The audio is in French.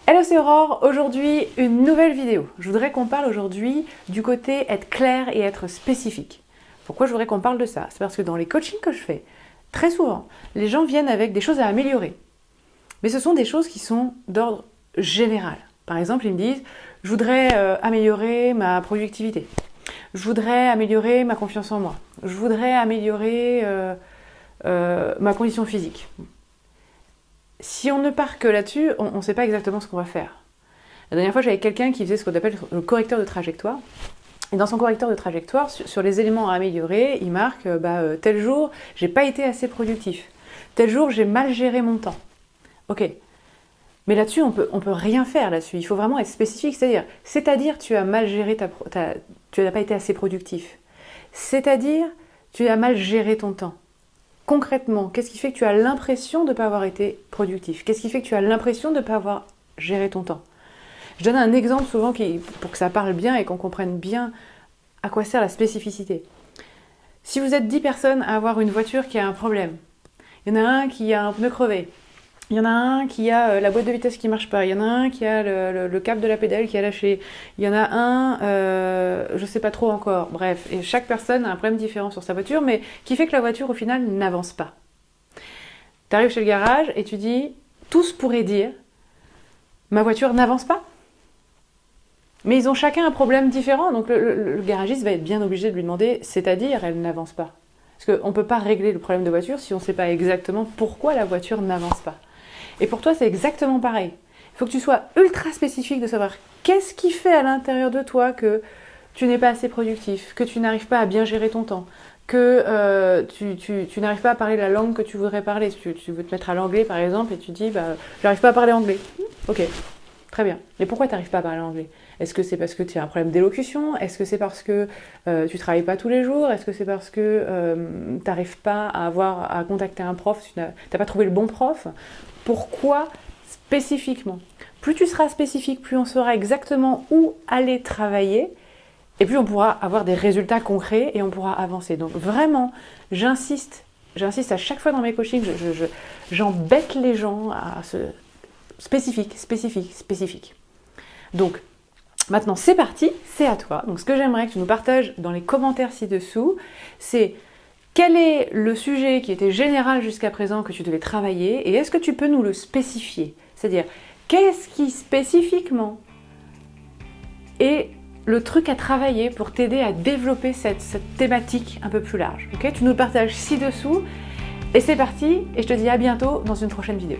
Hello, c'est Aurore. Aujourd'hui, une nouvelle vidéo. Je voudrais qu'on parle aujourd'hui du côté être clair et être spécifique. Pourquoi je voudrais qu'on parle de ça? C'est parce que dans les coachings que je fais, très souvent, les gens viennent avec des choses à améliorer. Mais ce sont des choses qui sont d'ordre général. Par exemple, ils me disent « Je voudrais améliorer ma productivité. Je voudrais améliorer ma confiance en moi. Je voudrais améliorer ma condition physique. » Si on ne part que là-dessus, on ne sait pas exactement ce qu'on va faire. La dernière fois, j'avais quelqu'un qui faisait ce qu'on appelle le correcteur de trajectoire. Et dans son correcteur de trajectoire, sur les éléments à améliorer, il marque tel jour, j'ai pas été assez productif. Tel jour, j'ai mal géré mon temps. Ok. Mais là-dessus, on peut rien faire là-dessus. Il faut vraiment être spécifique. C'est-à-dire, tu as mal géré tu n'as pas été assez productif. C'est-à-dire, tu as mal géré ton temps. Concrètement, qu'est-ce qui fait que tu as l'impression de ne pas avoir été productif? Qu'est-ce qui fait que tu as l'impression de ne pas avoir géré ton temps? Je donne un exemple souvent pour que ça parle bien et qu'on comprenne bien à quoi sert la spécificité. Si vous êtes 10 personnes à avoir une voiture qui a un problème, il y en a un qui a un pneu crevé, il y en a un qui a la boîte de vitesse qui ne marche pas, il y en a un qui a le câble de la pédale qui a lâché, il y en a un, je ne sais pas trop encore, bref, et chaque personne a un problème différent sur sa voiture, mais qui fait que la voiture au final n'avance pas. Tu arrives chez le garage et tu dis, tous pourraient dire, ma voiture n'avance pas. Mais ils ont chacun un problème différent, donc le garagiste va être bien obligé de lui demander, c'est-à-dire elle n'avance pas. Parce qu'on ne peut pas régler le problème de voiture si on ne sait pas exactement pourquoi la voiture n'avance pas. Et pour toi, c'est exactement pareil. Il faut que tu sois ultra spécifique de savoir qu'est-ce qui fait à l'intérieur de toi que tu n'es pas assez productif, que tu n'arrives pas à bien gérer ton temps, que tu n'arrives pas à parler la langue que tu voudrais parler. Si tu veux te mettre à l'anglais, par exemple, et tu dis « j'arrive pas à parler anglais ». Ok, très bien. Mais pourquoi tu n'arrives pas à parler anglais? Est-ce que c'est parce que tu as un problème d'élocution? Est-ce que c'est parce que tu ne travailles pas tous les jours? Est-ce que c'est parce que tu n'arrives pas à contacter un prof? Tu n'as pas trouvé le bon prof? Pourquoi spécifiquement? Plus tu seras spécifique, plus on saura exactement où aller travailler et plus on pourra avoir des résultats concrets et on pourra avancer. Donc vraiment, j'insiste à chaque fois dans mes coachings, j'embête les gens à se spécifique. Donc, maintenant, c'est parti, c'est à toi. Donc, ce que j'aimerais que tu nous partages dans les commentaires ci-dessous, c'est quel est le sujet qui était général jusqu'à présent que tu devais travailler et est-ce que tu peux nous le spécifier? C'est-à-dire, qu'est-ce qui spécifiquement est le truc à travailler pour t'aider à développer cette thématique un peu plus large. Okay, tu nous le partages ci-dessous et c'est parti et je te dis à bientôt dans une prochaine vidéo.